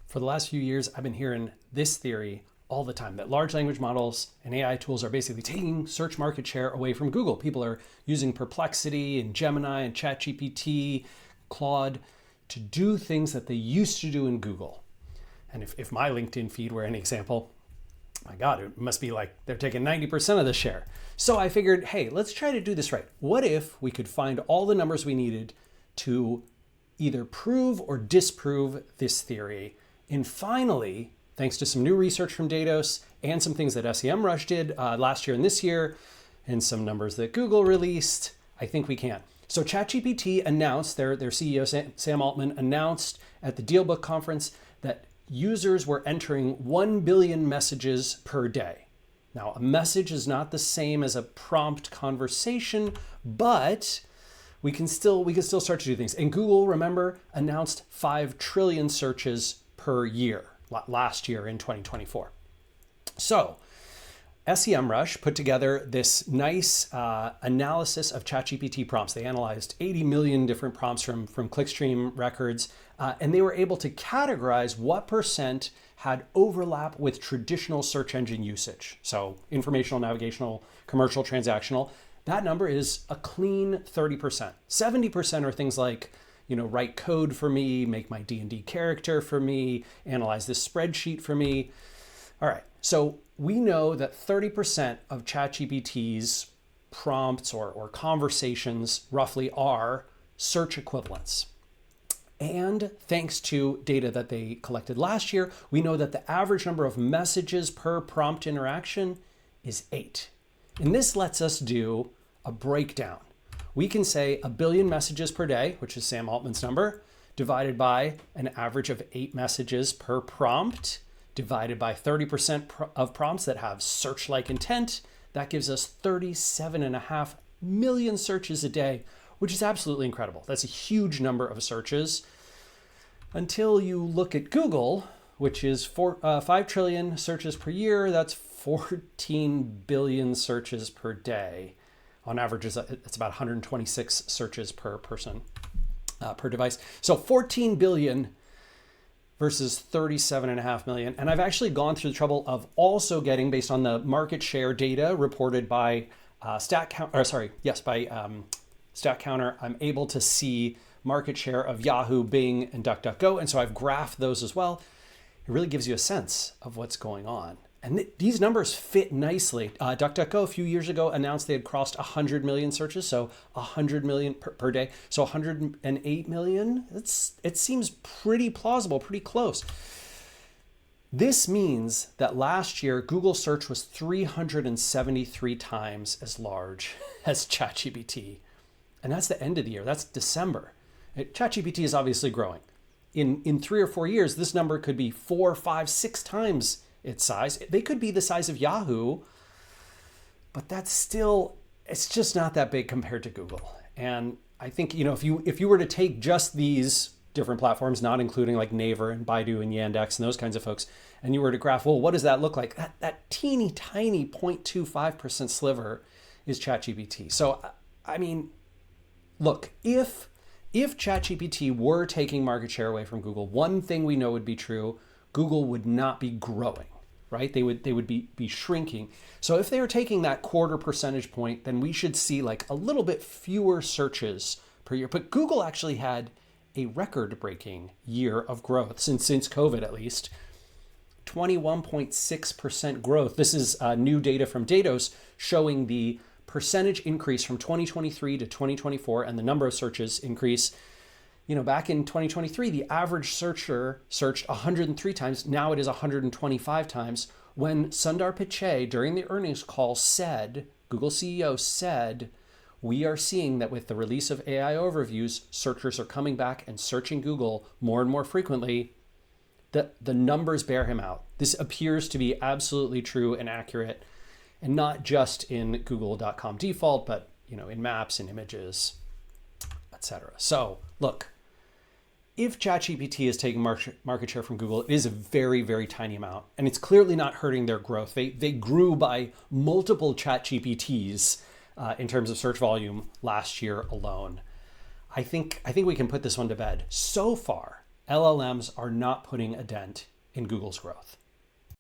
For the last few years, I've been hearing this theory all the time, that large language models and AI tools are basically taking search market share away from Google. People are using Perplexity and Gemini and ChatGPT, Claude to do things that they used to do in Google. And if my LinkedIn feed were an example, my God, it must be like they're taking 90% of the share. So I figured, hey, let's try to do this right. What if we could find all the numbers we needed to either prove or disprove this theory? And finally, thanks to some new research from Datos and some things that Semrush did last year and this year, and some numbers that Google released, I think we can. So ChatGPT announced, their CEO, Sam Altman, announced at the DealBook conference that users were entering 1 billion messages per day. Now, a message is not the same as a prompt conversation, but we can still start to do things. And Google, remember, announced 5 trillion searches per year last year in 2024. So Semrush put together this nice analysis of ChatGPT prompts. They analyzed 80 million different prompts from clickstream records, and they were able to categorize what percent had overlap with traditional search engine usage. So informational, navigational, commercial, transactional. That number is a clean 30%. 70% are things like, write code for me, make my D&D character for me, analyze this spreadsheet for me. All right, so we know that 30% of ChatGPT's prompts or conversations roughly are search equivalents. And thanks to data that they collected last year, we know that the average number of messages per prompt interaction is 8. And this lets us do a breakdown. We can say 1 billion messages per day, which is Sam Altman's number, divided by an average of 8 messages per prompt, divided by 30% of prompts that have search-like intent. That gives us 37.5 million searches a day, which is absolutely incredible. That's a huge number of searches. Until you look at Google, which is 5 trillion searches per year, that's 14 billion searches per day. On average, it's about 126 searches per person, per device. So 14 billion versus 37.5 million. And I've actually gone through the trouble of also getting, based on the market share data reported by Statcounter, I'm able to see market share of Yahoo, Bing, and DuckDuckGo. And so I've graphed those as well. It really gives you a sense of what's going on. And these numbers fit nicely. DuckDuckGo a few years ago announced they had crossed 100 million searches, so 100 million per day. So 108 million, it seems pretty plausible, pretty close. This means that last year, Google search was 373 times as large as ChatGPT. And that's the end of the year, that's December. ChatGPT is obviously growing. In 3 or 4 years, this number could be 4, 5, 6 times its size. They could be the size of Yahoo, but it's just not that big compared to Google. And I think, if you were to take just these different platforms, not including like Naver and Baidu and Yandex and those kinds of folks, and you were to graph, well, what does that look like? That teeny tiny 0.25% sliver is ChatGPT. So, I mean, look, if ChatGPT were taking market share away from Google, one thing we know would be true: Google would not be growing, right? They would be shrinking. So if they were taking that 0.25 percentage point, then we should see like a little bit fewer searches per year. But Google actually had a record-breaking year of growth since COVID, at least. 21.6% growth. This is new data from Datos showing the percentage increase from 2023 to 2024 and the number of searches increase. Back in 2023, the average searcher searched 103 times. Now it is 125 times. When Sundar Pichai, during the earnings call, Google CEO said, we are seeing that with the release of AI overviews, searchers are coming back and searching Google more and more frequently. The numbers bear him out. This appears to be absolutely true and accurate, and not just in google.com default, but in maps and images, etc. So look, if ChatGPT is taking market share from Google, it is a very, very tiny amount, and it's clearly not hurting their growth. They grew by multiple ChatGPTs in terms of search volume last year alone. I think we can put this one to bed. So far, LLMs are not putting a dent in Google's growth.